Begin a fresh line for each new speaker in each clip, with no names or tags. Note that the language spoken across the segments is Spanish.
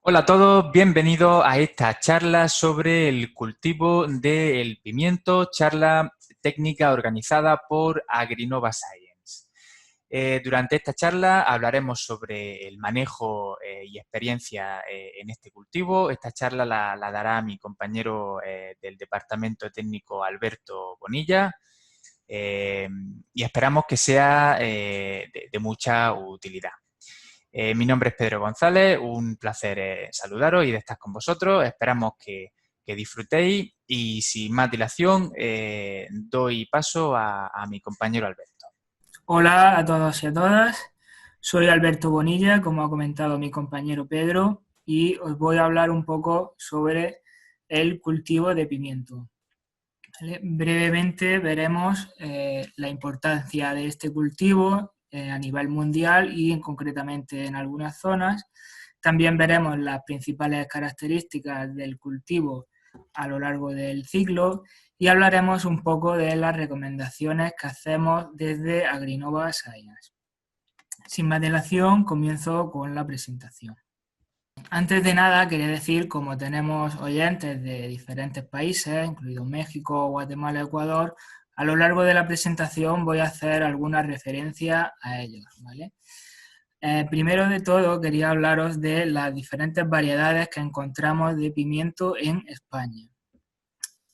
Hola a todos, bienvenidos a esta charla sobre el cultivo del pimiento, charla técnica organizada por Agrinova Science. Durante esta charla hablaremos sobre el manejo y experiencia en este cultivo. Esta charla la dará mi compañero del Departamento Técnico Alberto Bonilla y esperamos que sea de mucha utilidad. Mi nombre es Pedro González, un placer saludaros y de estar con vosotros. Esperamos que disfrutéis y sin más dilación doy paso a mi compañero Alberto.
Hola a todos y a todas, soy Alberto Bonilla, como ha comentado mi compañero Pedro, y os voy a hablar un poco sobre el cultivo de pimiento. ¿Vale? Brevemente veremos la importancia de este cultivo a nivel mundial y concretamente en algunas zonas. También veremos las principales características del cultivo a lo largo del ciclo y hablaremos un poco de las recomendaciones que hacemos desde Agrinova Science. Sin más dilación, comienzo con la presentación. Antes de nada, quería decir, como tenemos oyentes de diferentes países, incluidos México, Guatemala, Ecuador, a lo largo de la presentación voy a hacer alguna referencia a ellos, ¿vale? Primero de todo, quería hablaros de las diferentes variedades que encontramos de pimiento en España.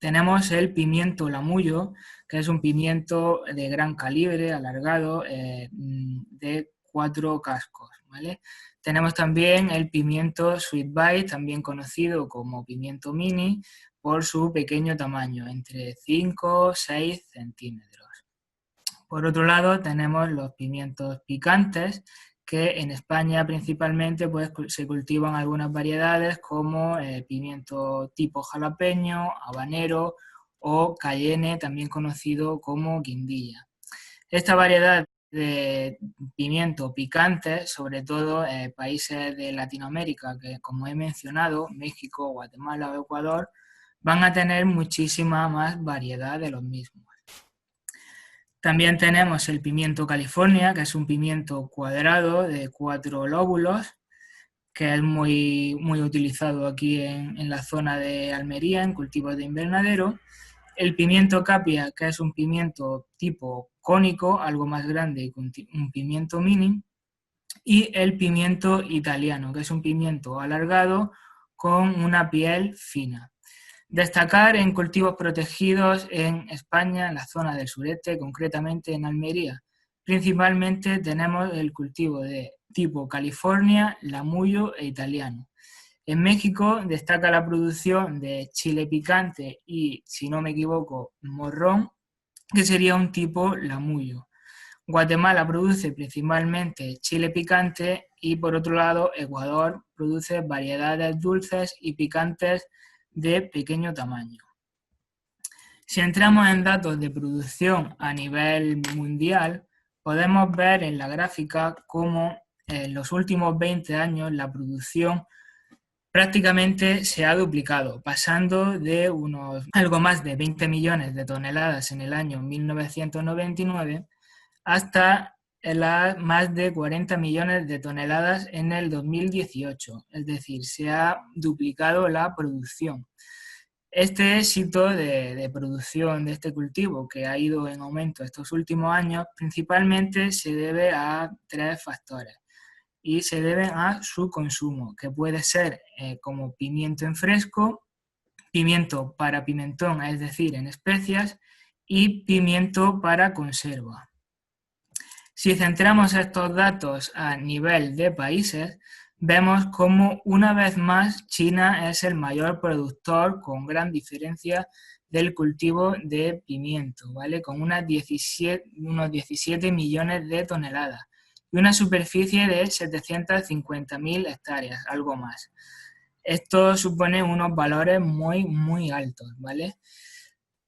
Tenemos el pimiento lamullo, que es un pimiento de gran calibre, alargado, de 4 cascos, ¿vale? Tenemos también el pimiento Sweet Bite, también conocido como pimiento mini, por su pequeño tamaño, entre 5 y 6 centímetros. Por otro lado, tenemos los pimientos picantes, que en España principalmente pues, se cultivan algunas variedades como pimiento tipo jalapeño, habanero o cayenne, también conocido como guindilla. Esta variedad de pimiento picante, sobre todo en países de Latinoamérica, que como he mencionado, México, Guatemala o Ecuador, van a tener muchísima más variedad de los mismos. También tenemos el pimiento California, que es un pimiento cuadrado de 4 lóbulos, que es muy utilizado aquí en la zona de Almería, en cultivos de invernadero. El pimiento Capia, que es un pimiento tipo cónico, algo más grande que un pimiento mini. Y el pimiento italiano, que es un pimiento alargado con una piel fina. Destacar en cultivos protegidos en España, en la zona del sureste, concretamente en Almería. Principalmente tenemos el cultivo de tipo California, Lamullo e Italiano. En México destaca la producción de chile picante y, si no me equivoco, morrón, que sería un tipo Lamullo. Guatemala produce principalmente chile picante y, por otro lado, Ecuador produce variedades dulces y picantes de pequeño tamaño. Si entramos en datos de producción a nivel mundial, podemos ver en la gráfica cómo en los últimos 20 años la producción prácticamente se ha duplicado, pasando de algo más de 20 millones de toneladas en el año 1999 hasta más de 40 millones de toneladas en el 2018, es decir, se ha duplicado la producción. Este éxito de producción de este cultivo, que ha ido en aumento estos últimos años, principalmente se debe a 3 factores y se deben a su consumo, que puede ser como pimiento en fresco, pimiento para pimentón, es decir, en especias, y pimiento para conserva. Si centramos estos datos a nivel de países, vemos cómo una vez más China es el mayor productor con gran diferencia del cultivo de pimiento, ¿vale? Con unos 17 millones de toneladas y una superficie de 750.000 hectáreas, algo más. Esto supone unos valores muy altos, ¿vale?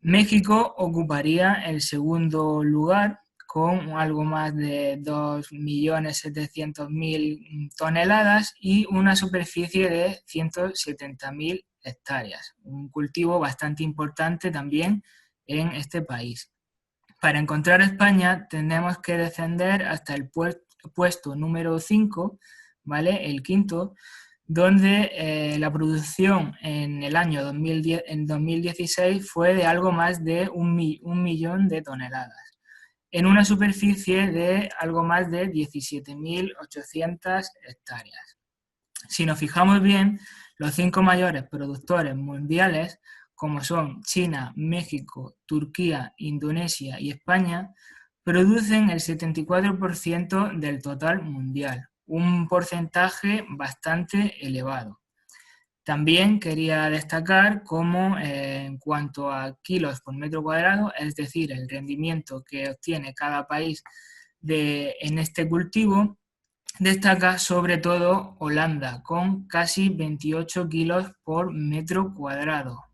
México ocuparía el segundo lugar con algo más de 2.700.000 toneladas y una superficie de 170.000 hectáreas. Un cultivo bastante importante también en este país. Para encontrar España tenemos que descender hasta el puesto número 5, ¿vale? El quinto, donde la producción en el año 2016 fue de algo más de un millón de toneladas, en una superficie de algo más de 17.800 hectáreas. Si nos fijamos bien, los 5 mayores productores mundiales, como son China, México, Turquía, Indonesia y España, producen el 74% del total mundial, un porcentaje bastante elevado. También quería destacar cómo en cuanto a kilos por metro cuadrado, es decir, el rendimiento que obtiene cada país en este cultivo, destaca sobre todo Holanda, con casi 28 kilos por metro cuadrado.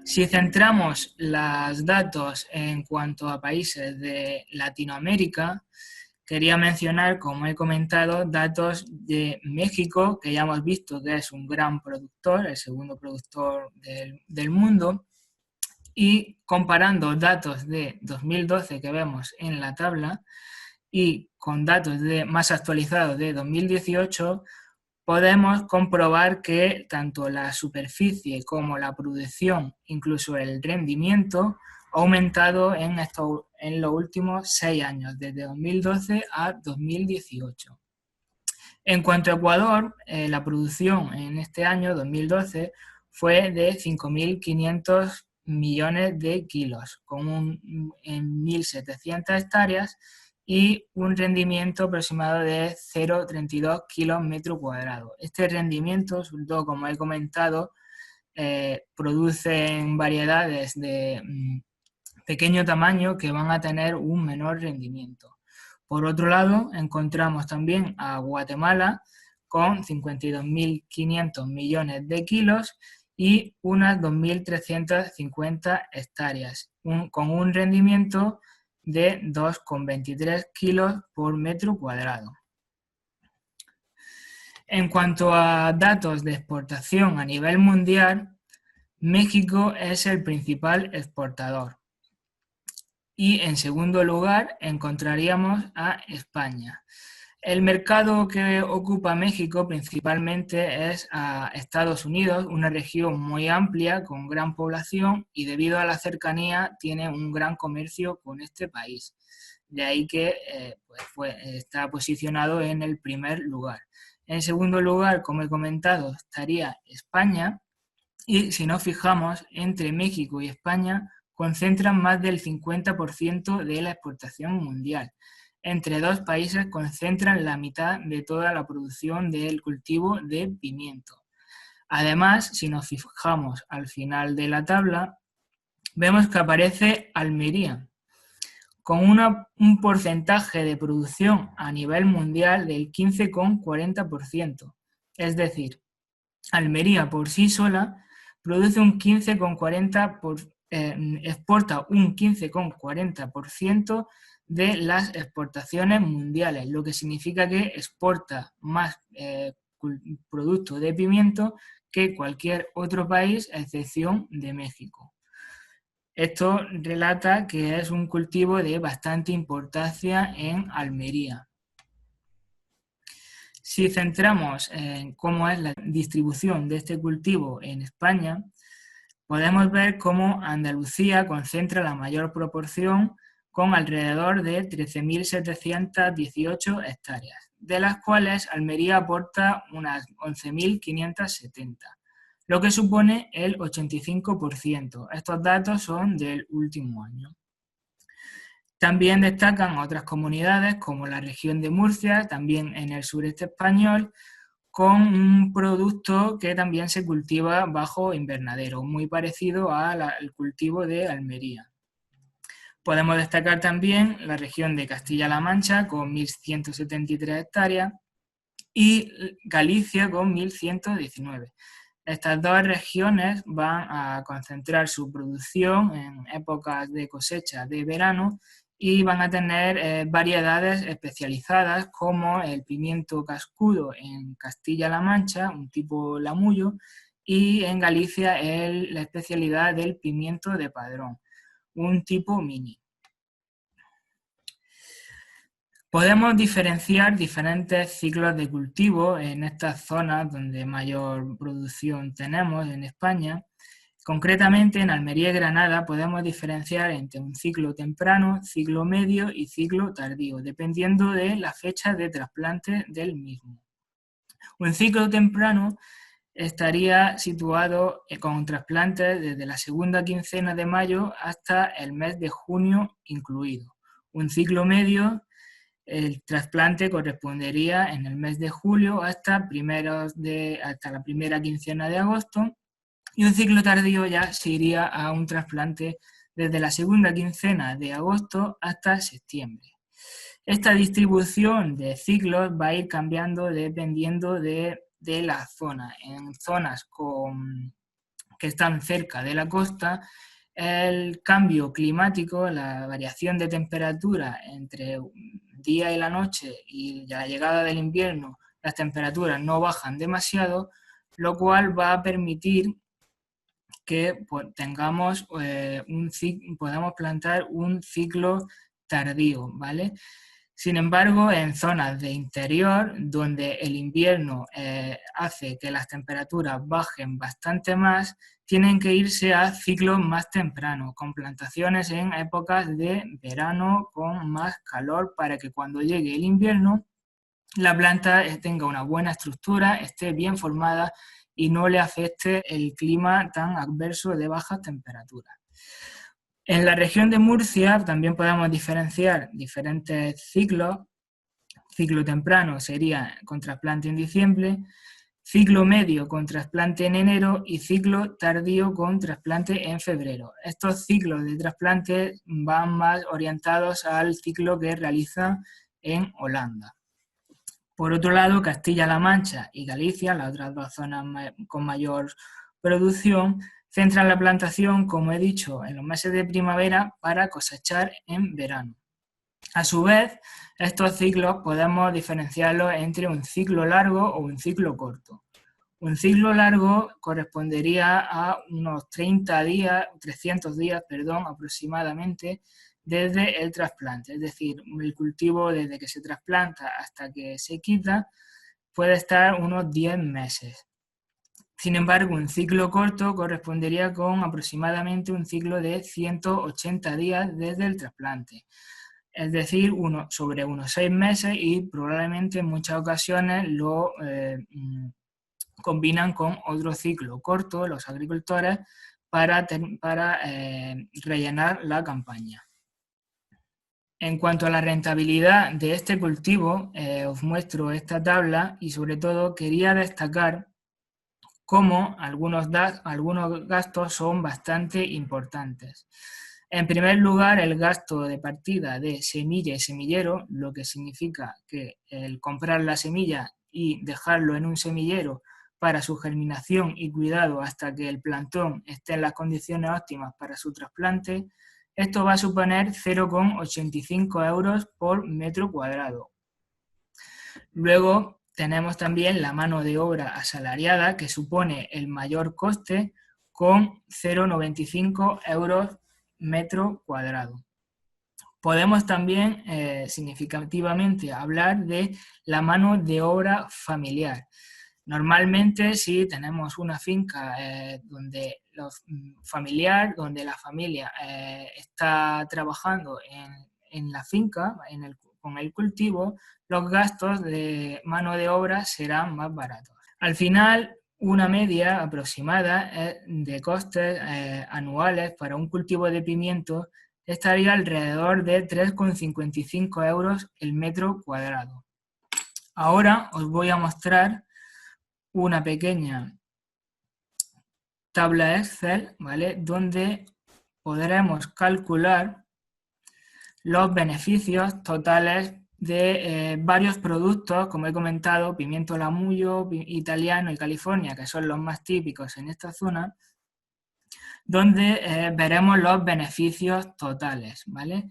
Si centramos los datos en cuanto a países de Latinoamérica, quería mencionar, como he comentado, datos de México, que ya hemos visto que es un gran productor, el segundo productor del mundo, y comparando datos de 2012 que vemos en la tabla y con datos más actualizados de 2018, podemos comprobar que tanto la superficie como la producción, incluso el rendimiento, ha aumentado en los últimos 6 años, desde 2012 a 2018. En cuanto a Ecuador, la producción en este año, 2012, fue de 5.500 millones de kilos, en 1.700 hectáreas y un rendimiento aproximado de 0,32 kilos metro cuadrado. Este rendimiento, sobre todo como he comentado, producen variedades de pequeño tamaño que van a tener un menor rendimiento. Por otro lado, encontramos también a Guatemala con 52.500 millones de kilos y unas 2.350 hectáreas, con un rendimiento de 2,23 kilos por metro cuadrado. En cuanto a datos de exportación a nivel mundial, México es el principal exportador. Y en segundo lugar encontraríamos a España. El mercado que ocupa México principalmente es a Estados Unidos, una región muy amplia con gran población y debido a la cercanía tiene un gran comercio con este país. De ahí que está posicionado en el primer lugar. En segundo lugar, como he comentado, estaría España y si nos fijamos, entre México y España concentran más del 50% de la exportación mundial. Entre dos países concentran la mitad de toda la producción del cultivo de pimiento. Además, si nos fijamos al final de la tabla, vemos que aparece Almería, con un porcentaje de producción a nivel mundial del 15,40%. Es decir, Almería por sí sola produce un 15,40%, exporta un 15,40% de las exportaciones mundiales, lo que significa que exporta más productos de pimiento que cualquier otro país, a excepción de México. Esto relata que es un cultivo de bastante importancia en Almería. Si centramos en cómo es la distribución de este cultivo en España, podemos ver cómo Andalucía concentra la mayor proporción con alrededor de 13.718 hectáreas, de las cuales Almería aporta unas 11.570, lo que supone el 85%. Estos datos son del último año. También destacan otras comunidades como la región de Murcia, también en el sureste español, con un producto que también se cultiva bajo invernadero, muy parecido al cultivo de Almería. Podemos destacar también la región de Castilla-La Mancha con 1.173 hectáreas y Galicia con 1.119. Estas dos regiones van a concentrar su producción en épocas de cosecha de verano y van a tener variedades especializadas como el pimiento cascudo en Castilla-La Mancha, un tipo lamullo, y en Galicia la especialidad del pimiento de Padrón, un tipo mini. Podemos diferenciar diferentes ciclos de cultivo en estas zonas donde mayor producción tenemos en España. Concretamente, en Almería y Granada podemos diferenciar entre un ciclo temprano, ciclo medio y ciclo tardío, dependiendo de la fecha de trasplante del mismo. Un ciclo temprano estaría situado con trasplantes desde la segunda quincena de mayo hasta el mes de junio incluido. Un ciclo medio, el trasplante correspondería en el mes de julio hasta la primera quincena de agosto, y un ciclo tardío ya se iría a un trasplante desde la segunda quincena de agosto hasta septiembre. Esta distribución de ciclos va a ir cambiando dependiendo de la zona. En zonas que están cerca de la costa, el cambio climático, la variación de temperatura entre el día y la noche y la llegada del invierno, las temperaturas no bajan demasiado, lo cual va a permitir que tengamos podamos plantar un ciclo tardío, ¿vale? Sin embargo, en zonas de interior, donde el invierno hace que las temperaturas bajen bastante más, tienen que irse a ciclos más tempranos, con plantaciones en épocas de verano con más calor, para que cuando llegue el invierno la planta tenga una buena estructura, esté bien formada y no le afecte el clima tan adverso de bajas temperaturas. En la región de Murcia también podemos diferenciar diferentes ciclos. Ciclo temprano sería con trasplante en diciembre, ciclo medio con trasplante en enero y ciclo tardío con trasplante en febrero. Estos ciclos de trasplante van más orientados al ciclo que realizan en Holanda. Por otro lado, Castilla-La Mancha y Galicia, las otras dos zonas con mayor producción, centran la plantación, como he dicho, en los meses de primavera para cosechar en verano. A su vez, estos ciclos podemos diferenciarlos entre un ciclo largo o un ciclo corto. Un ciclo largo correspondería a unos 300 días aproximadamente, desde el trasplante, es decir, el cultivo desde que se trasplanta hasta que se quita puede estar unos 10 meses. Sin embargo, un ciclo corto correspondería con aproximadamente un ciclo de 180 días desde el trasplante, es decir, sobre unos 6 meses, y probablemente en muchas ocasiones lo combinan con otro ciclo corto los agricultores para rellenar la campaña. En cuanto a la rentabilidad de este cultivo, os muestro esta tabla y sobre todo quería destacar cómo algunos gastos son bastante importantes. En primer lugar, el gasto de partida de semilla y semillero, lo que significa que el comprar la semilla y dejarlo en un semillero para su germinación y cuidado hasta que el plantón esté en las condiciones óptimas para su trasplante, esto va a suponer 0,85 euros por metro cuadrado. Luego tenemos también la mano de obra asalariada, que supone el mayor coste, con 0,95 euros metro cuadrado. Podemos también significativamente hablar de la mano de obra familiar. Normalmente, si tenemos una finca donde donde la familia está trabajando en la finca, con el cultivo, los gastos de mano de obra serán más baratos. Al final, una media aproximada de costes anuales para un cultivo de pimiento estaría alrededor de 3,55 euros el metro cuadrado. Ahora os voy a mostrar una pequeña tabla Excel, ¿vale?, donde podremos calcular los beneficios totales de varios productos, como he comentado, pimiento Lamullo, italiano y California, que son los más típicos en esta zona, donde veremos los beneficios totales, ¿vale?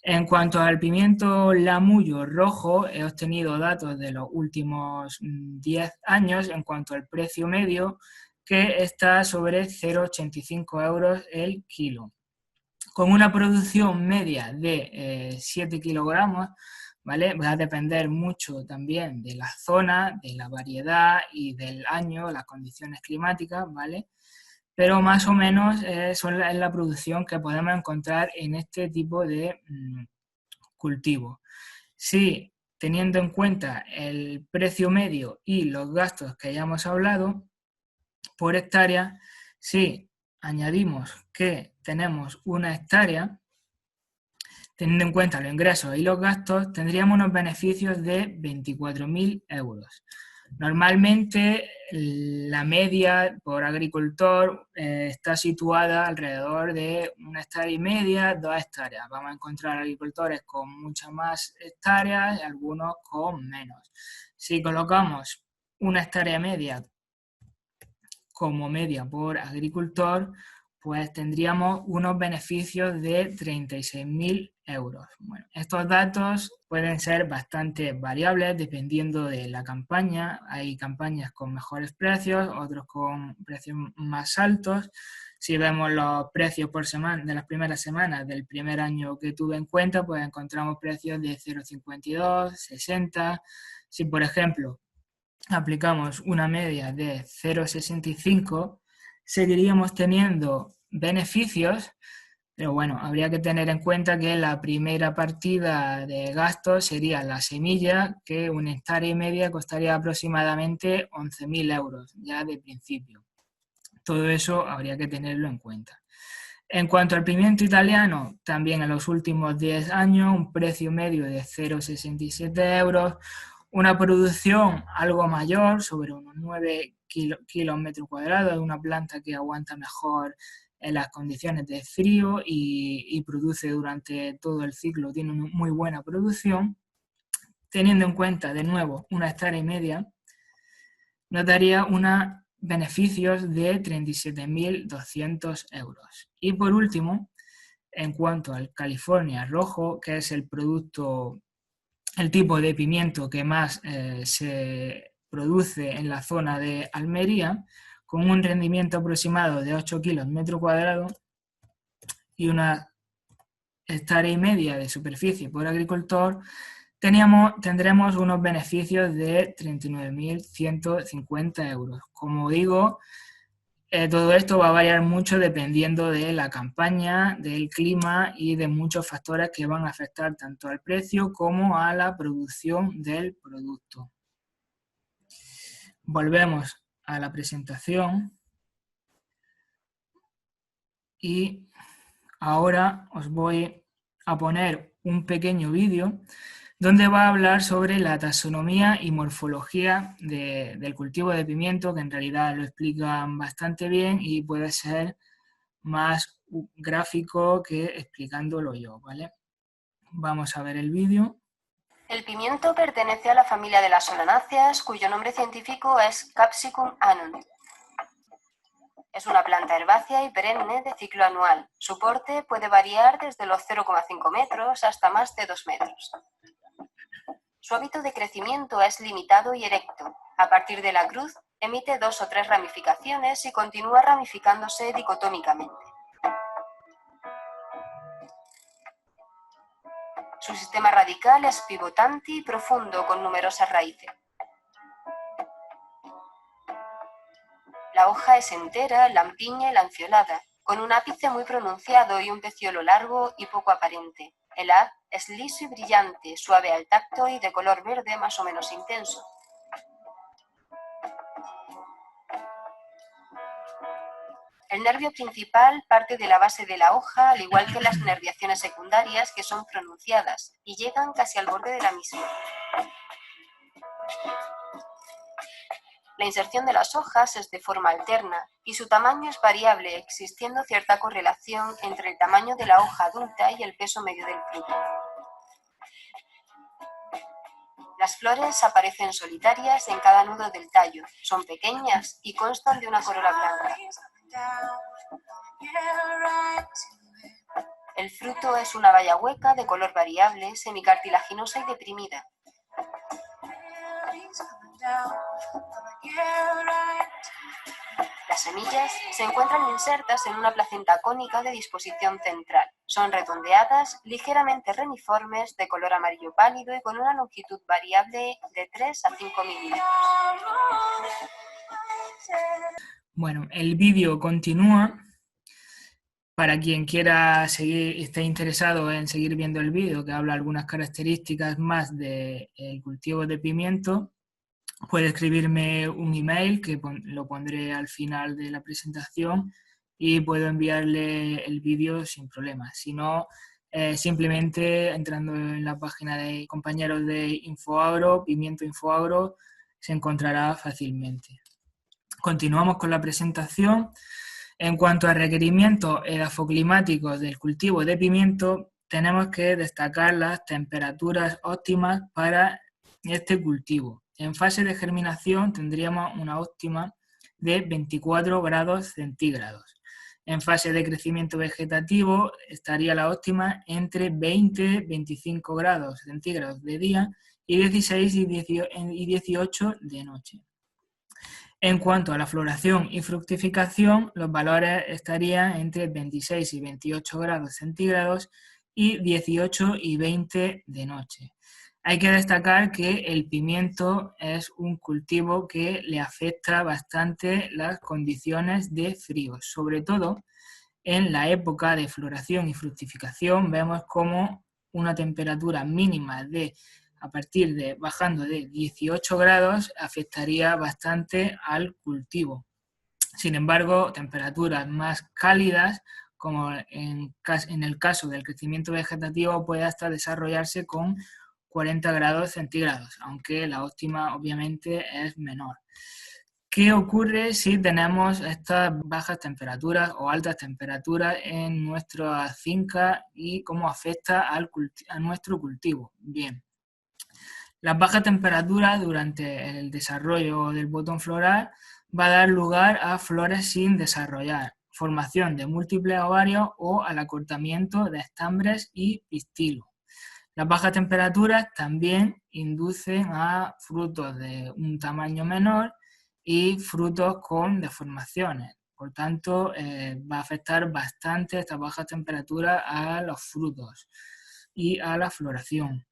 En cuanto al pimiento Lamullo rojo, he obtenido datos de los últimos 10 años en cuanto al precio medio, que está sobre 0,85 euros el kilo. Con una producción media de 7 kilogramos, ¿vale? Va a depender mucho también de la zona, de la variedad y del año, las condiciones climáticas, ¿vale? Pero más o menos es la producción que podemos encontrar en este tipo de cultivo. Si, teniendo en cuenta el precio medio y los gastos que ya hemos hablado por hectárea, si añadimos que tenemos una hectárea, teniendo en cuenta los ingresos y los gastos, tendríamos unos beneficios de 24.000 euros. Normalmente la media por agricultor está situada alrededor de 1,5 hectáreas, 2 hectáreas. Vamos a encontrar agricultores con muchas más hectáreas y algunos con menos. Si colocamos 1 hectárea media como media por agricultor, pues tendríamos unos beneficios de 36.000 euros. Bueno, estos datos pueden ser bastante variables dependiendo de la campaña. Hay campañas con mejores precios, otros con precios más altos. Si vemos los precios por semana de las primeras semanas del primer año que tuve en cuenta, pues encontramos precios de 0,52, 60. Si, por ejemplo, aplicamos una media de 0,65, seguiríamos teniendo beneficios, pero bueno, habría que tener en cuenta que la primera partida de gastos sería la semilla, que 1,5 hectáreas costaría aproximadamente 11.000 euros ya de principio. Todo eso habría que tenerlo en cuenta. En cuanto al pimiento italiano, también en los últimos 10 años, un precio medio de 0,67 euros, una producción algo mayor, sobre unos 9 kilos metro cuadrado, es una planta que aguanta mejor en las condiciones de frío y produce durante todo el ciclo, tiene una muy buena producción. Teniendo en cuenta, de nuevo, 1,5 hectáreas, nos daría unos beneficios de 37.200 euros. Y por último, en cuanto al California rojo, que es el producto, el tipo de pimiento que más se produce en la zona de Almería, con un rendimiento aproximado de 8 kilos metro cuadrado y 1,5 hectáreas de superficie por agricultor, tendremos unos beneficios de 39.150 euros. Como digo, todo esto va a variar mucho dependiendo de la campaña, del clima y de muchos factores que van a afectar tanto al precio como a la producción del producto. Volvemos a la presentación y ahora os voy a poner un pequeño vídeo donde va a hablar sobre la taxonomía y morfología del cultivo de pimiento, que en realidad lo explican bastante bien y puede ser más gráfico que explicándolo yo, ¿vale? Vamos a ver el vídeo.
El pimiento pertenece a la familia de las solanáceas, cuyo nombre científico es Capsicum annuum. Es una planta herbácea y perenne de ciclo anual. Su porte puede variar desde los 0,5 metros hasta más de 2 metros. Su hábito de crecimiento es limitado y erecto. A partir de la cruz, emite 2 o 3 ramificaciones y continúa ramificándose dicotómicamente. Su sistema radical es pivotante y profundo con numerosas raíces. La hoja es entera, lampiña y lanceolada, con un ápice muy pronunciado y un peciolo largo y poco aparente. El haz es liso y brillante, suave al tacto y de color verde más o menos intenso. El nervio principal parte de la base de la hoja, al igual que las nerviaciones secundarias, que son pronunciadas y llegan casi al borde de la misma. La inserción de las hojas es de forma alterna y su tamaño es variable, existiendo cierta correlación entre el tamaño de la hoja adulta y el peso medio del fruto. Las flores aparecen solitarias en cada nudo del tallo, son pequeñas y constan de una corola blanca. El fruto es una baya hueca de color variable, semicartilaginosa y deprimida. Las Las semillas se encuentran insertas en una placenta cónica de disposición central. Son redondeadas, ligeramente reniformes, de color amarillo pálido y con una longitud variable de 3 a 5 milímetros.
Bueno, el vídeo continúa. Para quien quiera seguir, esté interesado en seguir viendo el vídeo, que habla algunas características más del cultivo de pimiento, puede escribirme un email que lo pondré al final de la presentación y puedo enviarle el vídeo sin problema. Si no, simplemente entrando en la página de compañeros de InfoAgro, Pimiento InfoAgro, se encontrará fácilmente. Continuamos con la presentación. En cuanto a requerimientos edafoclimáticos del cultivo de pimiento, tenemos que destacar las temperaturas óptimas para este cultivo. En fase de germinación tendríamos una óptima de 24 grados centígrados. En fase de crecimiento vegetativo estaría la óptima entre 20 y 25 grados centígrados de día y 16 y 18 de noche. En cuanto a la floración y fructificación, los valores estarían entre 26 y 28 grados centígrados y 18 y 20 de noche. Hay que destacar que el pimiento es un cultivo que le afecta bastante las condiciones de frío. Sobre todo en la época de floración y fructificación vemos como una temperatura mínima a partir de bajando de 18 grados afectaría bastante al cultivo. Sin embargo, temperaturas más cálidas, como en el caso del crecimiento vegetativo, puede hasta desarrollarse con 40 grados centígrados, aunque la óptima obviamente es menor. ¿Qué ocurre si tenemos estas bajas temperaturas o altas temperaturas en nuestra finca y cómo afecta a nuestro cultivo? Bien. Las bajas temperaturas durante el desarrollo del botón floral va a dar lugar a flores sin desarrollar, formación de múltiples ovarios o al acortamiento de estambres y pistilos. Las bajas temperaturas también inducen a frutos de un tamaño menor y frutos con deformaciones. Por tanto, va a afectar bastante estas bajas temperaturas a los frutos y a la floración.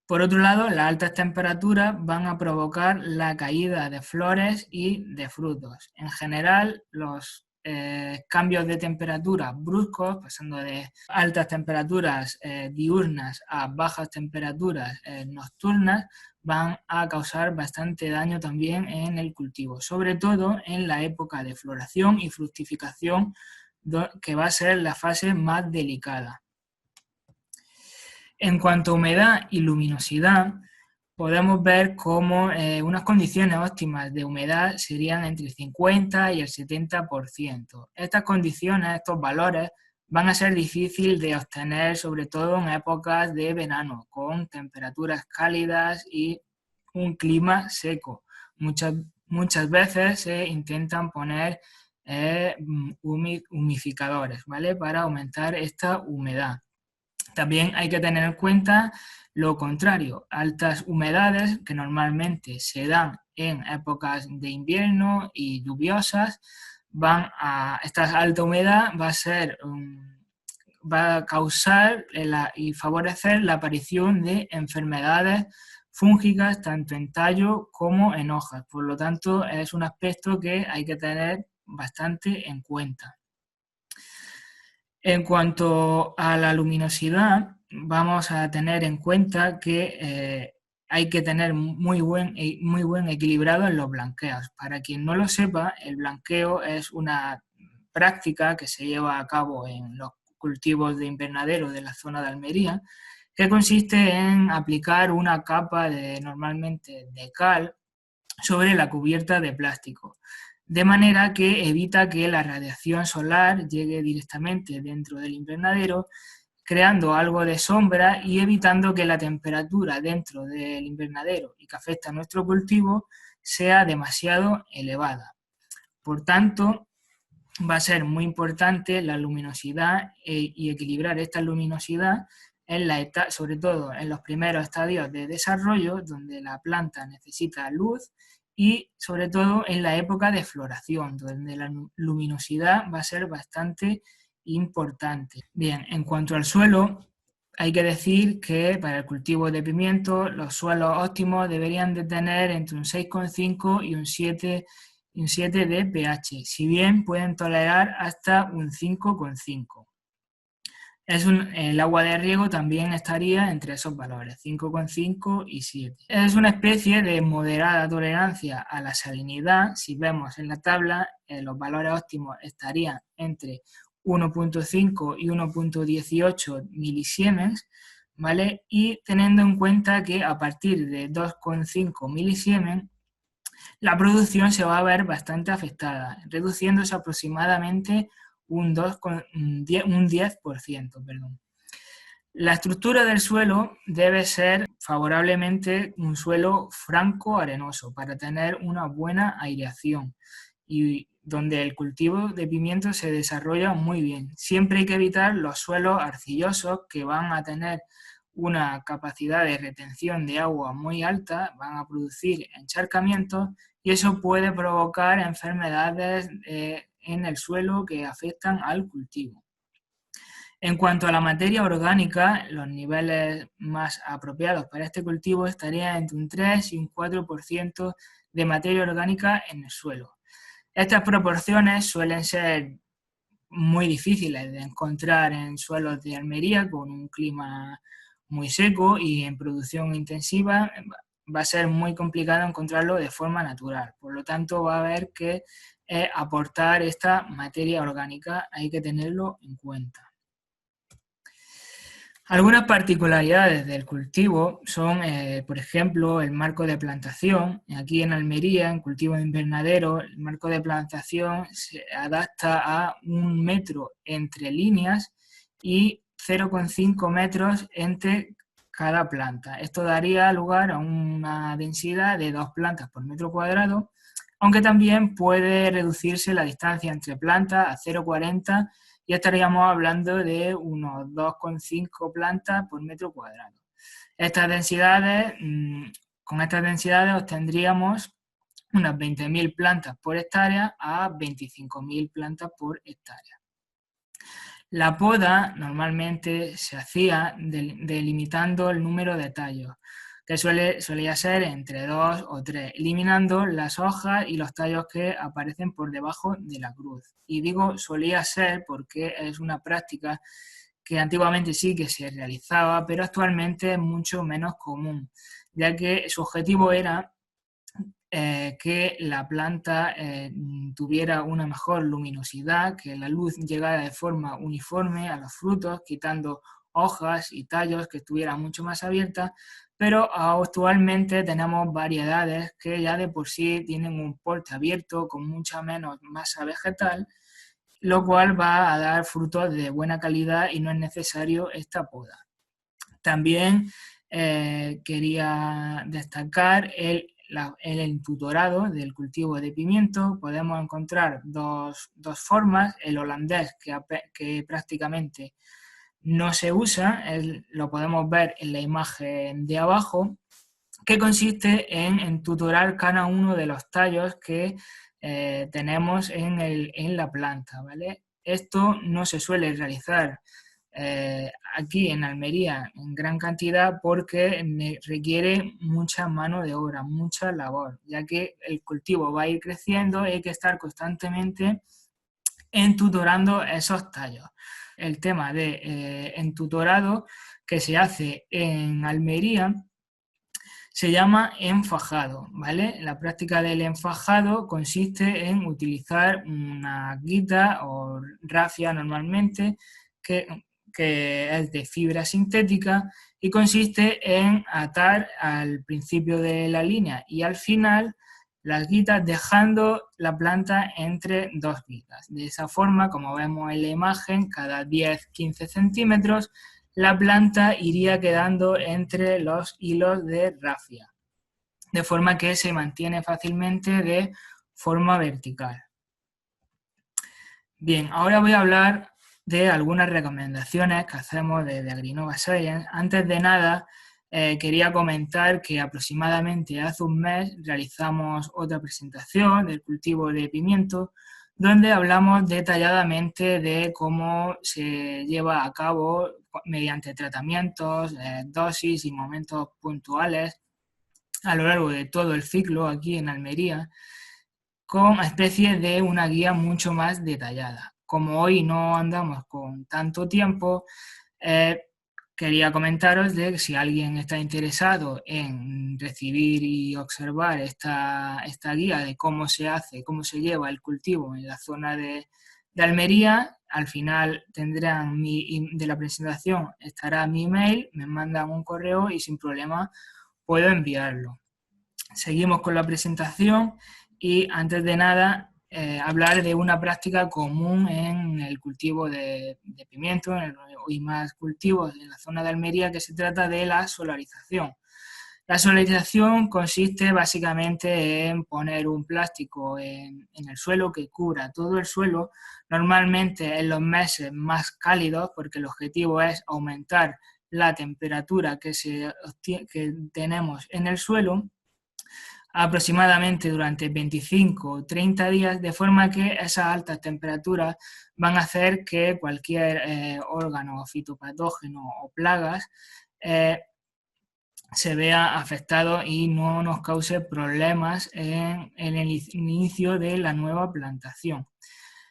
Por otro lado, las altas temperaturas van a provocar la caída de flores y de frutos. En general, los cambios de temperatura bruscos, pasando de altas temperaturas diurnas a bajas temperaturas nocturnas, van a causar bastante daño también en el cultivo, sobre todo en la época de floración y fructificación, que va a ser la fase más delicada. En cuanto a humedad y luminosidad, podemos ver cómo unas condiciones óptimas de humedad serían entre el 50 y el 70%. Estas condiciones, estos valores, van a ser difíciles de obtener, sobre todo en épocas de verano, con temperaturas cálidas y un clima seco. Muchas veces se intentan poner humidificadores, ¿vale?, para aumentar esta humedad. También hay que tener en cuenta lo contrario, altas humedades que normalmente se dan en épocas de invierno y lluviosas, esta alta humedad va a causar y favorecer la aparición de enfermedades fúngicas tanto en tallo como en hojas. Por lo tanto, es un aspecto que hay que tener bastante en cuenta. En cuanto a la luminosidad, vamos a tener en cuenta que hay que tener muy buen equilibrado en los blanqueos. Para quien no lo sepa, el blanqueo es una práctica que se lleva a cabo en los cultivos de invernadero de la zona de Almería, que consiste en aplicar una capa normalmente de cal sobre la cubierta de plástico, de manera que evita que la radiación solar llegue directamente dentro del invernadero, creando algo de sombra y evitando que la temperatura dentro del invernadero y que afecta a nuestro cultivo sea demasiado elevada. Por tanto, va a ser muy importante la luminosidad y equilibrar esta luminosidad sobre todo en los primeros estadios de desarrollo, donde la planta necesita luz y sobre todo en la época de floración, donde la luminosidad va a ser bastante importante. Bien, en cuanto al suelo, hay que decir que para el cultivo de pimiento los suelos óptimos deberían de tener entre un 6,5 y un 7 de pH, si bien pueden tolerar hasta un 5,5. El agua de riego también estaría entre esos valores, 5,5 y 7. Es una especie de moderada tolerancia a la salinidad. Si vemos en la tabla, los valores óptimos estarían entre 1,5 y 1,18 milisiemens, ¿vale? Y teniendo en cuenta que a partir de 2,5 milisiemens, la producción se va a ver bastante afectada, reduciéndose aproximadamente un 10%. Perdón. La estructura del suelo debe ser favorablemente un suelo franco-arenoso para tener una buena aireación y donde el cultivo de pimiento se desarrolla muy bien. Siempre hay que evitar los suelos arcillosos que van a tener una capacidad de retención de agua muy alta, van a producir encharcamientos y eso puede provocar enfermedades en el suelo que afectan al cultivo. En cuanto a la materia orgánica, los niveles más apropiados para este cultivo estarían entre un 3 y un 4% de materia orgánica en el suelo. Estas proporciones suelen ser muy difíciles de encontrar en suelos de Almería con un clima muy seco y en producción intensiva va a ser muy complicado encontrarlo de forma natural. Por lo tanto, va a haber que aportar esta materia orgánica, hay que tenerlo en cuenta. Algunas particularidades del cultivo son, por ejemplo, el marco de plantación. Aquí en Almería, en cultivo de invernadero, el marco de plantación se adapta a 1 metro entre líneas y 0,5 metros entre cada planta. Esto daría lugar a una densidad de 2 plantas por metro cuadrado, aunque también puede reducirse la distancia entre plantas a 0,40 y estaríamos hablando de unos 2,5 plantas por metro cuadrado. Con estas densidades obtendríamos unas 20.000 plantas por hectárea a 25.000 plantas por hectárea. La poda normalmente se hacía delimitando el número de tallos, que solía ser entre 2 o 3, eliminando las hojas y los tallos que aparecen por debajo de la cruz. Y digo solía ser porque es una práctica que antiguamente sí que se realizaba, pero actualmente es mucho menos común, ya que su objetivo era que la planta tuviera una mejor luminosidad, que la luz llegara de forma uniforme a los frutos, quitando hojas y tallos que estuvieran mucho más abiertas, pero actualmente tenemos variedades que ya de por sí tienen un porte abierto con mucha menos masa vegetal, lo cual va a dar frutos de buena calidad y no es necesario esta poda. También quería destacar el entutorado del cultivo de pimiento. Podemos encontrar dos formas, el holandés que prácticamente no se usa, lo podemos ver en la imagen de abajo, que consiste en entutorar cada uno de los tallos que tenemos en la planta, ¿vale? Esto no se suele realizar aquí en Almería en gran cantidad porque requiere mucha mano de obra, mucha labor, ya que el cultivo va a ir creciendo y hay que estar constantemente entutorando esos tallos. El tema de entutorado que se hace en Almería se llama enfajado, ¿vale? La práctica del enfajado consiste en utilizar una guita o rafia normalmente que es de fibra sintética y consiste en atar al principio de la línea y al final las guitas dejando la planta entre dos guitas. De esa forma, como vemos en la imagen, cada 10-15 centímetros la planta iría quedando entre los hilos de rafia, de forma que se mantiene fácilmente de forma vertical. Bien, ahora voy a hablar de algunas recomendaciones que hacemos desde Agrinova Science. Antes de nada, quería comentar que aproximadamente hace un mes realizamos otra presentación del cultivo de pimiento, donde hablamos detalladamente de cómo se lleva a cabo mediante tratamientos, dosis y momentos puntuales a lo largo de todo el ciclo aquí en Almería, con especie de una guía mucho más detallada. Como hoy no andamos con tanto tiempo, quería comentaros de que si alguien está interesado en recibir y observar esta guía de cómo se hace, cómo se lleva el cultivo en la zona de Almería, al final tendrán de la presentación estará mi email, me mandan un correo y sin problema puedo enviarlo. Seguimos con la presentación y antes de nada hablar de una práctica común en el cultivo de pimiento y más cultivos en la zona de Almería, que se trata de la solarización. La solarización consiste básicamente en poner un plástico en el suelo que cubra todo el suelo, normalmente en los meses más cálidos, porque el objetivo es aumentar la temperatura que tenemos en el suelo, aproximadamente durante 25 o 30 días, de forma que esas altas temperaturas van a hacer que cualquier órgano fitopatógeno o plagas se vea afectado y no nos cause problemas en el inicio de la nueva plantación.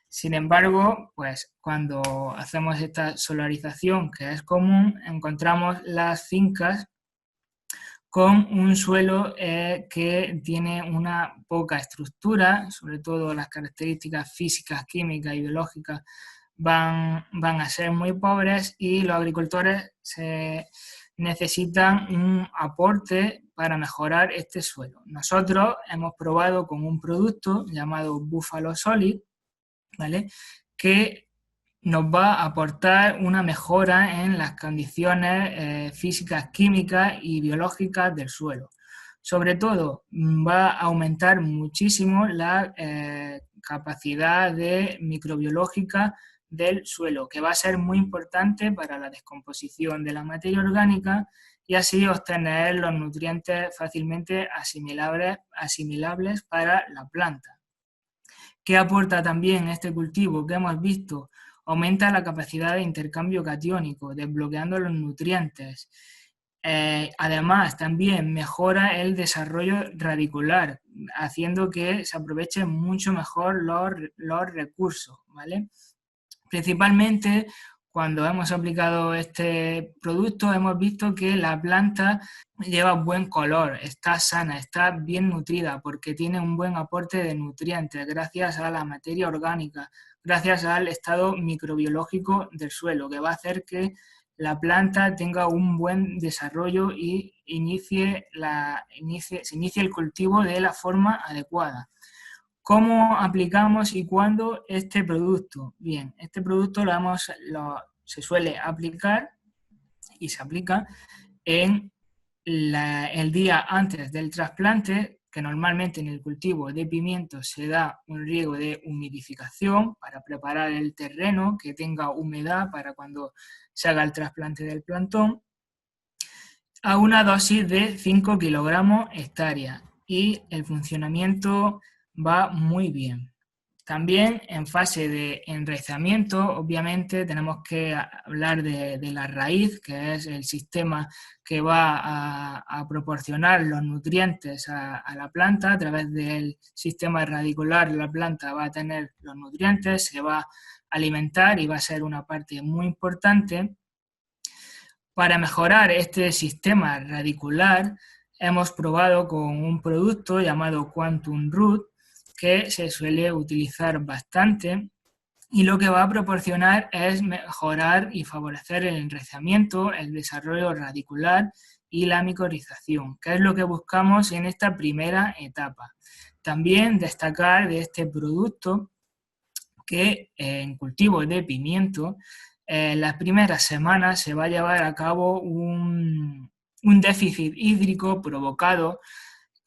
Sin embargo, pues cuando hacemos esta solarización, que es común, encontramos las fincas con un suelo que tiene una poca estructura, sobre todo las características físicas, químicas y biológicas van a ser muy pobres y los agricultores necesitan un aporte para mejorar este suelo. Nosotros hemos probado con un producto llamado Buffalo Solid, ¿vale?, que nos va a aportar una mejora en las condiciones físicas, químicas y biológicas del suelo. Sobre todo, va a aumentar muchísimo la capacidad microbiológica del suelo, que va a ser muy importante para la descomposición de la materia orgánica y así obtener los nutrientes fácilmente asimilables para la planta. ¿Qué aporta también este cultivo que hemos visto? Aumenta la capacidad de intercambio catiónico, desbloqueando los nutrientes. Además, también mejora el desarrollo radicular, haciendo que se aprovechen mucho mejor los recursos, ¿vale? Principalmente, cuando hemos aplicado este producto, hemos visto que la planta lleva buen color, está sana, está bien nutrida, porque tiene un buen aporte de nutrientes gracias a la materia orgánica, gracias al estado microbiológico del suelo, que va a hacer que la planta tenga un buen desarrollo y se inicie el cultivo de la forma adecuada. ¿Cómo aplicamos y cuándo este producto? Bien, este producto se suele aplicar y se aplica en el día antes del trasplante, que normalmente en el cultivo de pimiento se da un riego de humidificación para preparar el terreno, que tenga humedad para cuando se haga el trasplante del plantón, a una dosis de 5 kilogramos hectárea, y el funcionamiento va muy bien. También en fase de enraizamiento, obviamente tenemos que hablar de la raíz, que es el sistema que va a proporcionar los nutrientes a la planta. A través del sistema radicular la planta va a tener los nutrientes, se va a alimentar y va a ser una parte muy importante. Para mejorar este sistema radicular hemos probado con un producto llamado Quantum Root, que se suele utilizar bastante y lo que va a proporcionar es mejorar y favorecer el enraizamiento, el desarrollo radicular y la micorización, que es lo que buscamos en esta primera etapa. También destacar de este producto que en cultivo de pimiento, las primeras semanas se va a llevar a cabo un déficit hídrico provocado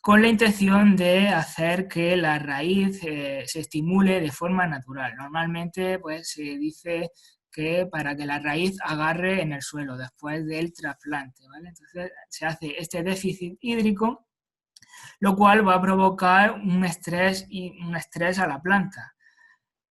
con la intención de hacer que la raíz se estimule de forma natural. Normalmente pues, se dice para que la raíz agarre en el suelo después del trasplante, ¿vale? Entonces se hace este déficit hídrico, lo cual va a provocar un estrés a la planta.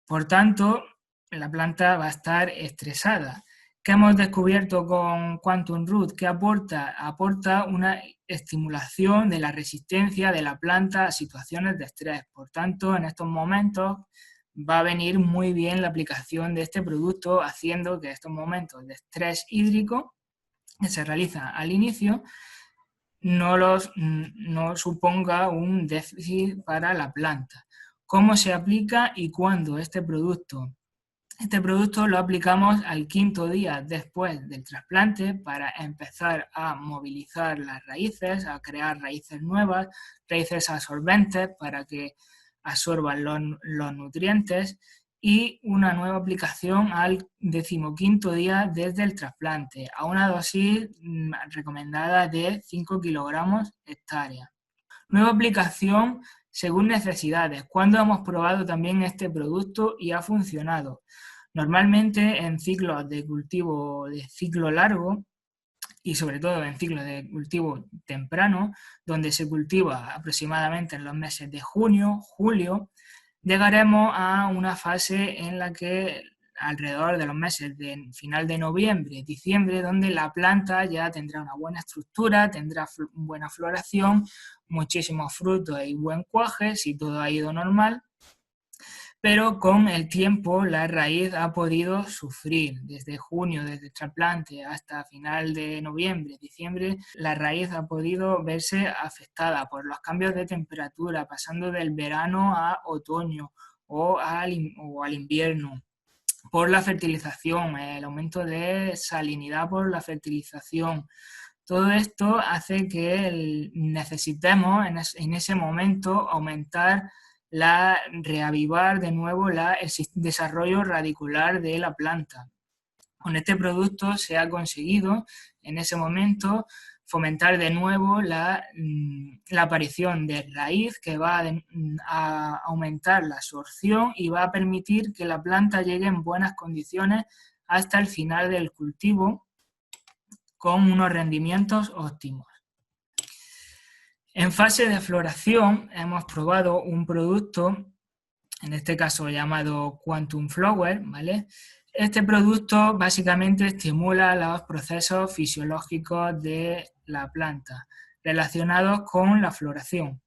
Por tanto, la planta va a estar estresada. ¿Qué hemos descubierto con Quantum Root? ¿Qué aporta? Aporta una estimulación de la resistencia de la planta a situaciones de estrés. Por tanto, en estos momentos va a venir muy bien la aplicación de este producto, haciendo que estos momentos de estrés hídrico que se realiza al inicio no suponga un déficit para la planta. ¿Cómo se aplica y cuándo este producto? Este producto lo aplicamos al 5.º día después del trasplante para empezar a movilizar las raíces, a crear raíces nuevas, raíces absorbentes para que absorban los nutrientes, y una nueva aplicación al 15.º día desde el trasplante, a una dosis recomendada de 5 kilogramos hectárea. Nueva aplicación según necesidades. ¿Cuándo hemos probado también este producto y ha funcionado? Normalmente en ciclos de cultivo de ciclo largo y sobre todo en ciclos de cultivo temprano, donde se cultiva aproximadamente en los meses de junio, julio, llegaremos a una fase en la que alrededor de los meses de final de noviembre, diciembre, donde la planta ya tendrá una buena estructura, tendrá buena floración, muchísimos frutos y buen cuaje, si todo ha ido normal, pero con el tiempo la raíz ha podido sufrir. Desde junio, desde el trasplante hasta final de noviembre, diciembre, la raíz ha podido verse afectada por los cambios de temperatura, pasando del verano a otoño o al invierno, por la fertilización, el aumento de salinidad por la fertilización. Todo esto hace que necesitemos en ese momento reavivar de nuevo el desarrollo radicular de la planta. Con este producto se ha conseguido en ese momento fomentar de nuevo la aparición de raíz, que va a aumentar la absorción y va a permitir que la planta llegue en buenas condiciones hasta el final del cultivo con unos rendimientos óptimos. En fase de floración hemos probado un producto, en este caso llamado Quantum Flower, ¿vale? Este producto básicamente estimula los procesos fisiológicos de la planta relacionados con la floración,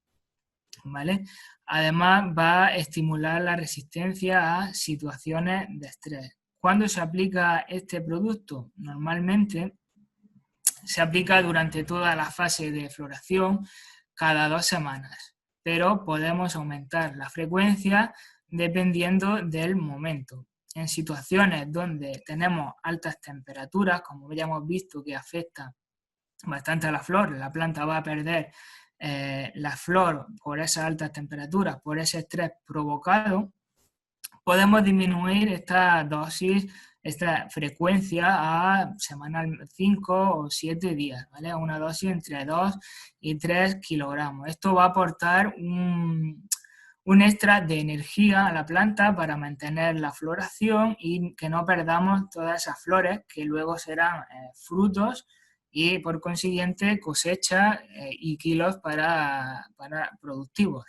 ¿vale? Además va a estimular la resistencia a situaciones de estrés. ¿Cuándo se aplica este producto? Normalmente se aplica durante toda la fase de floración, cada 2 semanas, pero podemos aumentar la frecuencia dependiendo del momento. En situaciones donde tenemos altas temperaturas, como ya hemos visto que afecta bastante a la flor, la planta va a perder la flor por esas altas temperaturas, por ese estrés provocado, podemos disminuir esta dosis, esta frecuencia a semanal 5 o 7 días, ¿vale? Una dosis entre 2 y 3 kilogramos. Esto va a aportar un extra de energía a la planta para mantener la floración y que no perdamos todas esas flores que luego serán frutos y por consiguiente cosecha y kilos para productivos.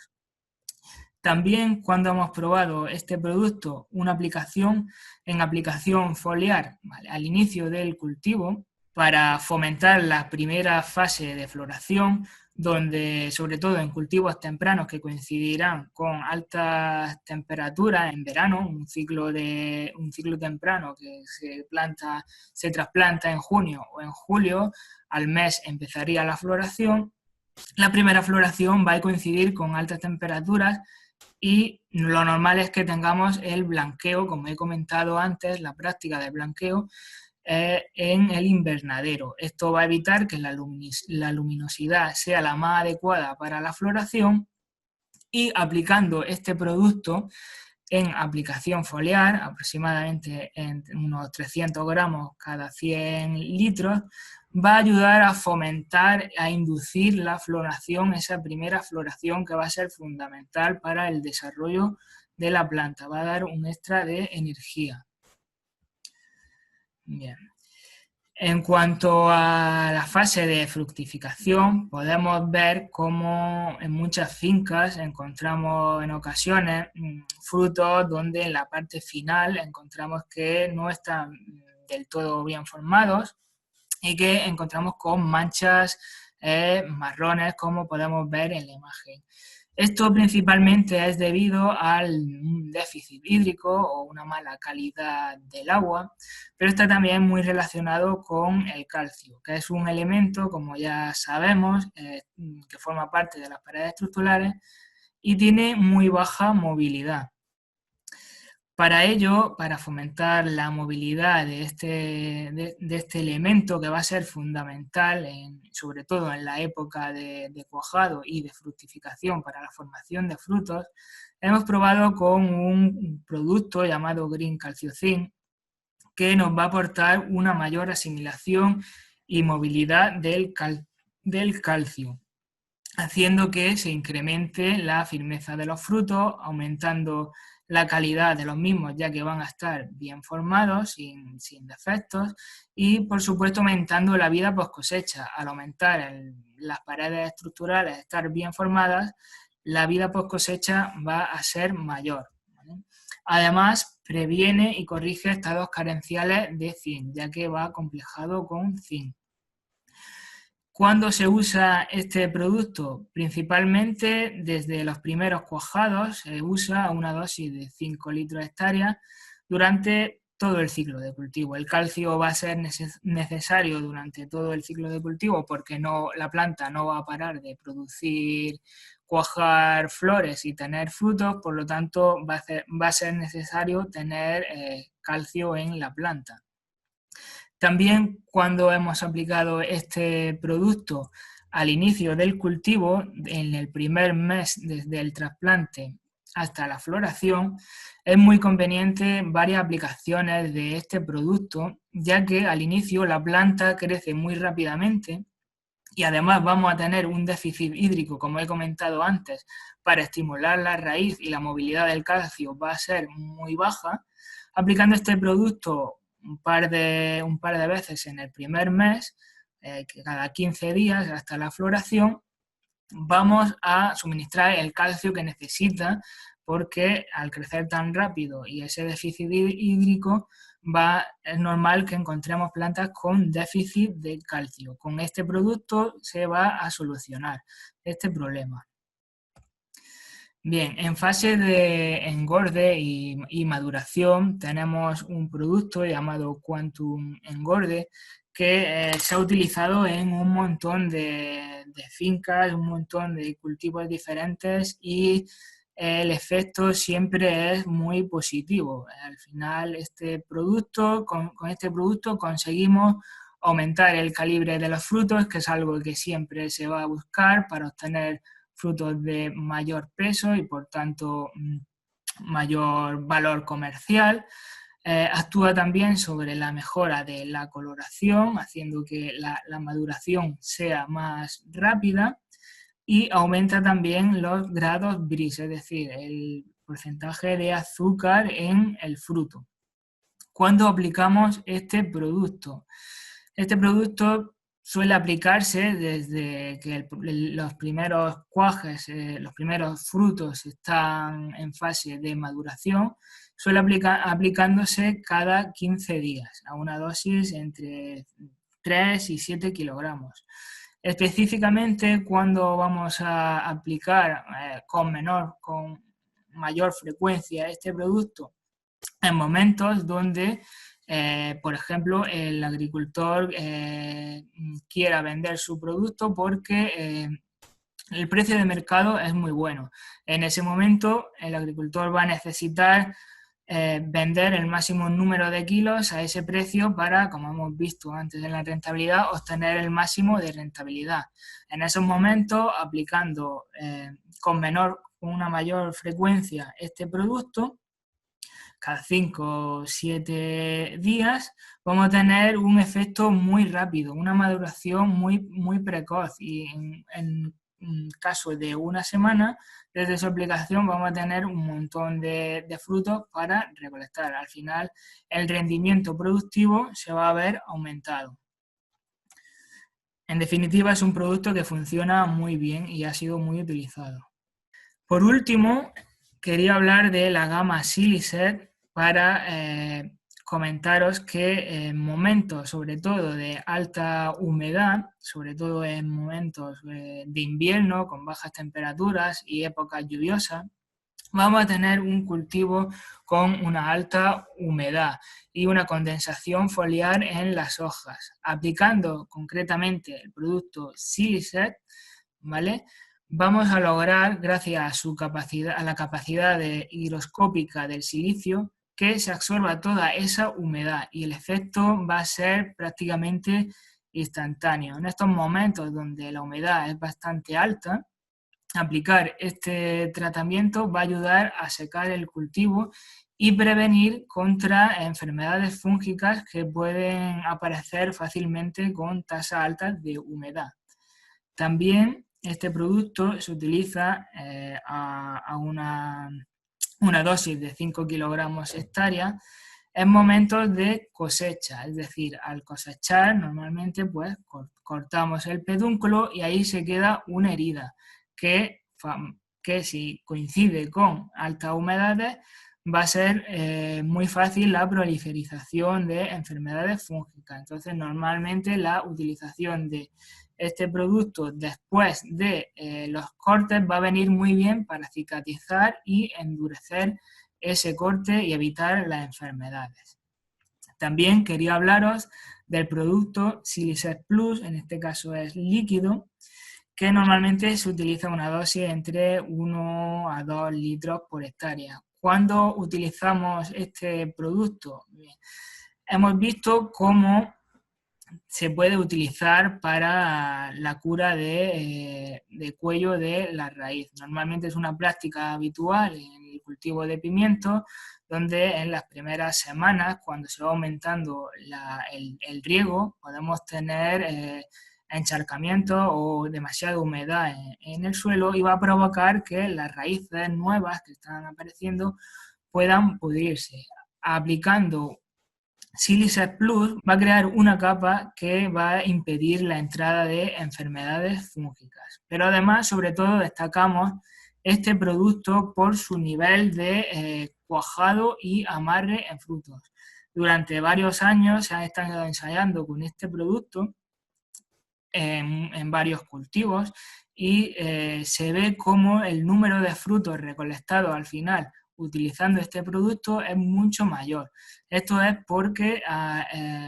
También cuando hemos probado este producto, una aplicación en aplicación foliar, ¿vale?, al inicio del cultivo para fomentar la primera fase de floración, donde sobre todo en cultivos tempranos que coincidirán con altas temperaturas en verano, un ciclo temprano que se trasplanta en junio o en julio, al mes empezaría la floración. La primera floración va a coincidir con altas temperaturas y lo normal es que tengamos el blanqueo, como he comentado antes, la práctica de blanqueo en el invernadero. Esto va a evitar que la luminosidad sea la más adecuada para la floración, y aplicando este producto en aplicación foliar, aproximadamente en unos 300 gramos cada 100 litros, va a ayudar a fomentar, a inducir la floración, esa primera floración que va a ser fundamental para el desarrollo de la planta, va a dar un extra de energía. Bien. En cuanto a la fase de fructificación, podemos ver cómo en muchas fincas encontramos en ocasiones frutos donde en la parte final encontramos que no están del todo bien formados y que encontramos con manchas marrones, como podemos ver en la imagen. Esto principalmente es debido al déficit hídrico o una mala calidad del agua, pero está también muy relacionado con el calcio, que es un elemento, como ya sabemos, que forma parte de las paredes estructurales y tiene muy baja movilidad. Para ello, para fomentar la movilidad de este elemento que va a ser fundamental, sobre todo en la época de cuajado y de fructificación para la formación de frutos, hemos probado con un producto llamado Green Calciocin que nos va a aportar una mayor asimilación y movilidad del calcio, haciendo que se incremente la firmeza de los frutos, aumentando la calidad de los mismos, ya que van a estar bien formados, sin defectos, y por supuesto aumentando la vida post cosecha. Al aumentar las paredes estructurales, estar bien formadas, la vida post cosecha va a ser mayor, ¿vale? Además, previene y corrige estados carenciales de zinc, ya que va complejado con zinc. ¿Cuándo se usa este producto? Principalmente desde los primeros cuajados se usa una dosis de 5 litros hectárea durante todo el ciclo de cultivo. El calcio va a ser necesario durante todo el ciclo de cultivo porque la planta no va a parar de producir, cuajar flores y tener frutos, por lo tanto va a ser necesario tener calcio en la planta. También cuando hemos aplicado este producto al inicio del cultivo, en el primer mes desde el trasplante hasta la floración, es muy conveniente varias aplicaciones de este producto, ya que al inicio la planta crece muy rápidamente y además vamos a tener un déficit hídrico, como he comentado antes, para estimular la raíz y la movilidad del calcio va a ser muy baja. Aplicando este producto un par de veces en el primer mes, cada 15 días hasta la floración, vamos a suministrar el calcio que necesita, porque al crecer tan rápido y ese déficit hídrico, es normal que encontremos plantas con déficit de calcio. Con este producto se va a solucionar este problema. Bien, en fase de engorde y maduración tenemos un producto llamado Quantum Engorde que se ha utilizado en un montón de fincas, un montón de cultivos diferentes y el efecto siempre es muy positivo. Al final con este producto conseguimos aumentar el calibre de los frutos, que es algo que siempre se va a buscar para obtener frutos de mayor peso y por tanto mayor valor comercial. Actúa también sobre la mejora de la coloración, haciendo que la maduración sea más rápida y aumenta también los grados gris, es decir, el porcentaje de azúcar en el fruto. ¿Cuándo aplicamos este producto? Este producto suele aplicarse desde que los primeros cuajes, los primeros frutos están en fase de maduración, suele aplicándose cada 15 días a una dosis entre 3 y 7 kilogramos. Específicamente cuando vamos a aplicar con mayor frecuencia este producto, en momentos donde por ejemplo, el agricultor quiera vender su producto porque el precio de mercado es muy bueno. En ese momento, el agricultor va a necesitar vender el máximo número de kilos a ese precio para, como hemos visto antes en la rentabilidad, obtener el máximo de rentabilidad. En esos momentos, aplicando con una mayor frecuencia este producto, cada 5 o 7 días, vamos a tener un efecto muy rápido, una maduración muy precoz y en caso de una semana, desde su aplicación vamos a tener un montón de frutos para recolectar. Al final, el rendimiento productivo se va a ver aumentado. En definitiva, es un producto que funciona muy bien y ha sido muy utilizado. Por último, quería hablar de la gama Siliset para comentaros que en momentos, sobre todo de alta humedad, sobre todo en momentos de invierno con bajas temperaturas y épocas lluviosas, vamos a tener un cultivo con una alta humedad y una condensación foliar en las hojas. Aplicando concretamente el producto Siliset, ¿vale?, vamos a lograr, gracias a su capacidad, a la capacidad higroscópica del silicio, que se absorba toda esa humedad y el efecto va a ser prácticamente instantáneo. En estos momentos donde la humedad es bastante alta, aplicar este tratamiento va a ayudar a secar el cultivo y prevenir contra enfermedades fúngicas que pueden aparecer fácilmente con tasas altas de humedad. También este producto se utiliza a una dosis de 5 kilogramos hectárea en momentos de cosecha, es decir, al cosechar normalmente pues cortamos el pedúnculo y ahí se queda una herida que si coincide con altas humedades va a ser muy fácil la proliferación de enfermedades fúngicas. Entonces normalmente la utilización de este producto después de los cortes va a venir muy bien para cicatrizar y endurecer ese corte y evitar las enfermedades. También quería hablaros del producto Siliset Plus, en este caso es líquido, que normalmente se utiliza una dosis entre 1 a 2 litros por hectárea. ¿Cuándo utilizamos este producto? Bien, hemos visto cómo se puede utilizar para la cura de cuello de la raíz. Normalmente es una práctica habitual en el cultivo de pimiento, donde en las primeras semanas, cuando se va aumentando el riego, podemos tener encharcamiento o demasiada humedad en el suelo y va a provocar que las raíces nuevas que están apareciendo puedan pudrirse. Aplicando Siliset Plus va a crear una capa que va a impedir la entrada de enfermedades fúngicas. Pero además, sobre todo, destacamos este producto por su nivel de cuajado y amarre en frutos. Durante varios años se han estado ensayando con este producto en varios cultivos y se ve cómo el número de frutos recolectados al final utilizando este producto es mucho mayor. Esto es porque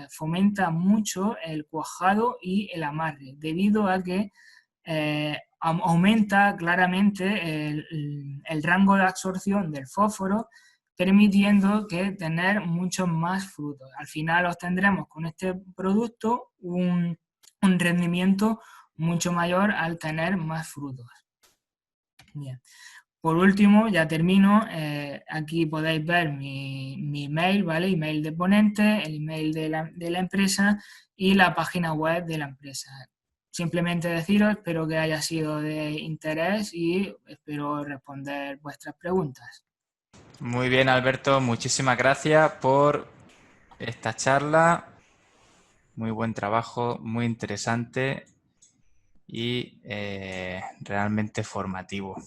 fomenta mucho el cuajado y el amarre, debido a que aumenta claramente el rango de absorción del fósforo, permitiendo que tener muchos más frutos. Al final obtendremos con este producto un rendimiento mucho mayor al tener más frutos. Bien. Por último, ya termino, aquí podéis ver mi email, ¿vale? Email de ponente, el email de la empresa y la página web de la empresa. Simplemente deciros, espero que haya sido de interés y espero responder vuestras preguntas.
Muy bien, Alberto, muchísimas gracias por esta charla. Muy buen trabajo, muy interesante y realmente formativo.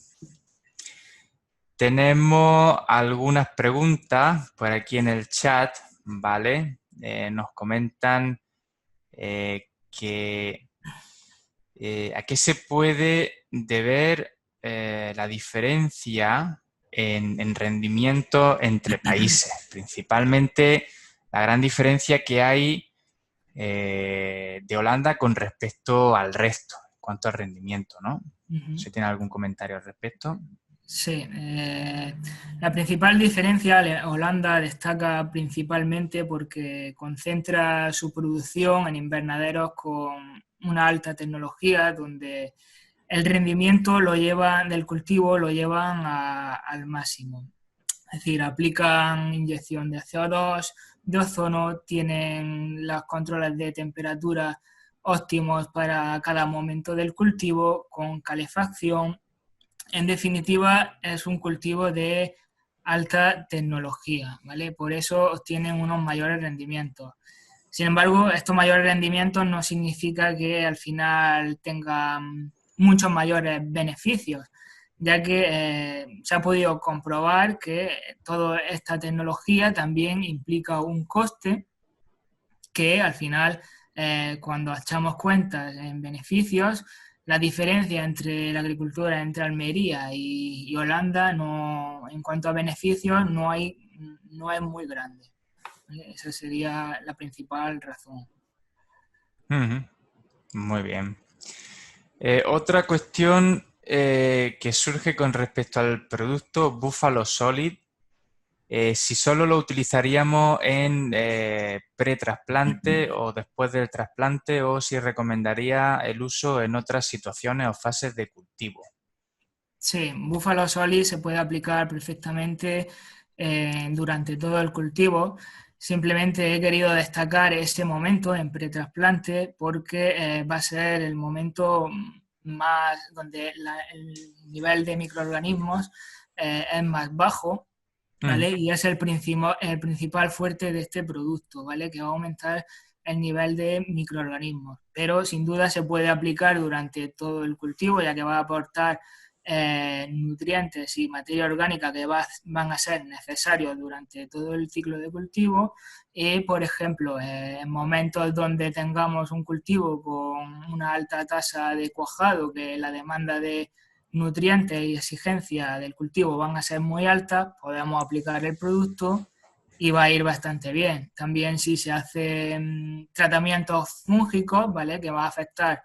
Tenemos algunas preguntas por aquí en el chat, ¿vale? Nos comentan que a qué se puede deber la diferencia en rendimiento entre países, principalmente la gran diferencia que hay de Holanda con respecto al resto, en cuanto al rendimiento, ¿no? ¿Se tiene algún comentario al respecto?
Sí, la principal diferencia, Holanda destaca principalmente porque concentra su producción en invernaderos con una alta tecnología, donde el rendimiento del cultivo lo llevan al máximo. Es decir, aplican inyección de CO2, de ozono, tienen los controles de temperatura óptimos para cada momento del cultivo, con calefacción. En definitiva, es un cultivo de alta tecnología, ¿vale? Por eso obtienen unos mayores rendimientos. Sin embargo, estos mayores rendimientos no significa que al final tengan muchos mayores beneficios, ya que se ha podido comprobar que toda esta tecnología también implica un coste que al final, cuando echamos cuentas en beneficios, la diferencia entre la agricultura entre Almería y Holanda, no, en cuanto a beneficios, no es muy grande. ¿Vale? Esa sería la principal razón.
Muy bien. Otra cuestión que surge con respecto al producto Buffalo Solid, si solo lo utilizaríamos en pre-trasplante o después del trasplante, o si recomendaría el uso en otras situaciones o fases de cultivo.
Sí, Buffalo Solid se puede aplicar perfectamente durante todo el cultivo. Simplemente he querido destacar ese momento en pretrasplante porque va a ser el momento más donde el nivel de microorganismos es más bajo, ¿vale? Y es el principal fuerte de este producto, ¿vale? Que va a aumentar el nivel de microorganismos. Pero sin duda se puede aplicar durante todo el cultivo, ya que va a aportar nutrientes y materia orgánica que van a ser necesarios durante todo el ciclo de cultivo. Y, por ejemplo, en momentos donde tengamos un cultivo con una alta tasa de cuajado, que la demanda de nutrientes y exigencia del cultivo van a ser muy altas, podemos aplicar el producto y va a ir bastante bien. También si se hacen tratamientos fúngicos, ¿vale? Que va a afectar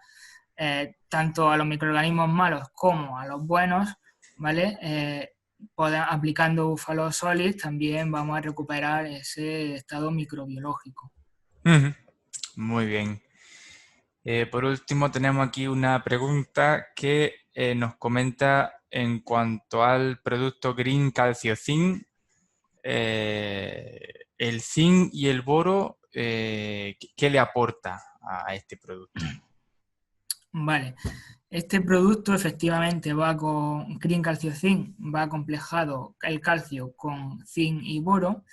tanto a los microorganismos malos como a los buenos, ¿vale? Aplicando Buffalo Solid también vamos a recuperar ese estado microbiológico.
Muy bien. Por último, tenemos aquí una pregunta que nos comenta en cuanto al producto Green Calcio Zinc. El zinc y el boro, ¿qué le aporta a este producto?
Vale, este producto efectivamente va con Green Calcio Zinc, va complejado el calcio con zinc y boro.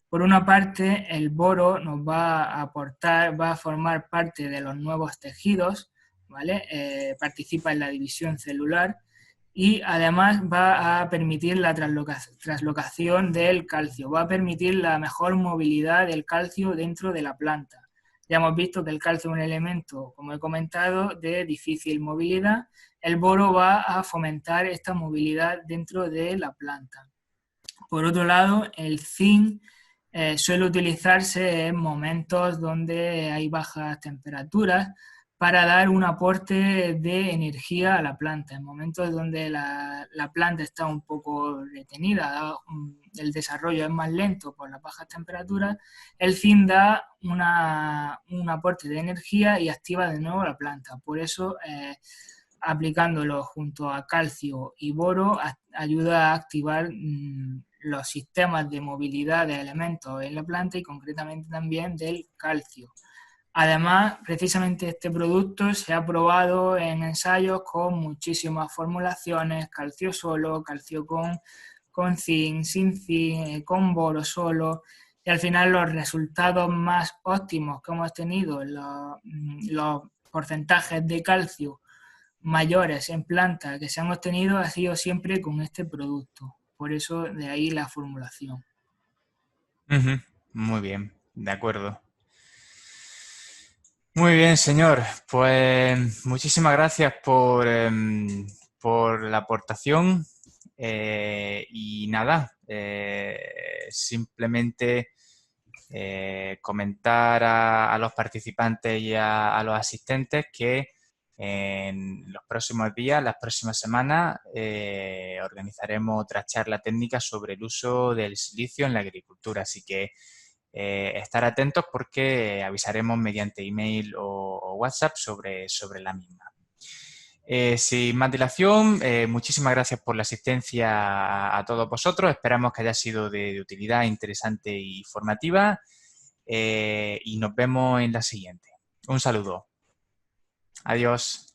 Por una parte, el boro nos va a aportar, va a formar parte de los nuevos tejidos, ¿vale? Participa en la división celular y además va a permitir la traslocación del calcio, va a permitir la mejor movilidad del calcio dentro de la planta. Ya hemos visto que el calcio es un elemento, como he comentado, de difícil movilidad. El boro va a fomentar esta movilidad dentro de la planta. Por otro lado, el zinc suele utilizarse en momentos donde hay bajas temperaturas para dar un aporte de energía a la planta. En momentos donde la planta está un poco retenida, el desarrollo es más lento por las bajas temperaturas, el zinc da un aporte de energía y activa de nuevo la planta. Por eso, aplicándolo junto a calcio y boro, ayuda a activar los sistemas de movilidad de elementos en la planta y concretamente también del calcio. Además, precisamente este producto se ha probado en ensayos con muchísimas formulaciones, calcio solo, calcio con zinc, sin zinc, con boro solo, y al final los resultados más óptimos que hemos tenido, los porcentajes de calcio mayores en planta que se han obtenido ha sido siempre con este producto. Por eso de ahí la formulación.
Muy bien, de acuerdo. Muy bien, señor. Pues muchísimas gracias por la aportación. Y nada, simplemente comentar a los participantes y a los asistentes que en los próximos días, las próximas semanas, organizaremos otra charla técnica sobre el uso del silicio en la agricultura. Así que estar atentos porque avisaremos mediante email o WhatsApp sobre la misma. Sin más dilación, muchísimas gracias por la asistencia a todos vosotros. Esperamos que haya sido de utilidad, interesante y formativa. Y nos vemos en la siguiente. Un saludo. Adiós.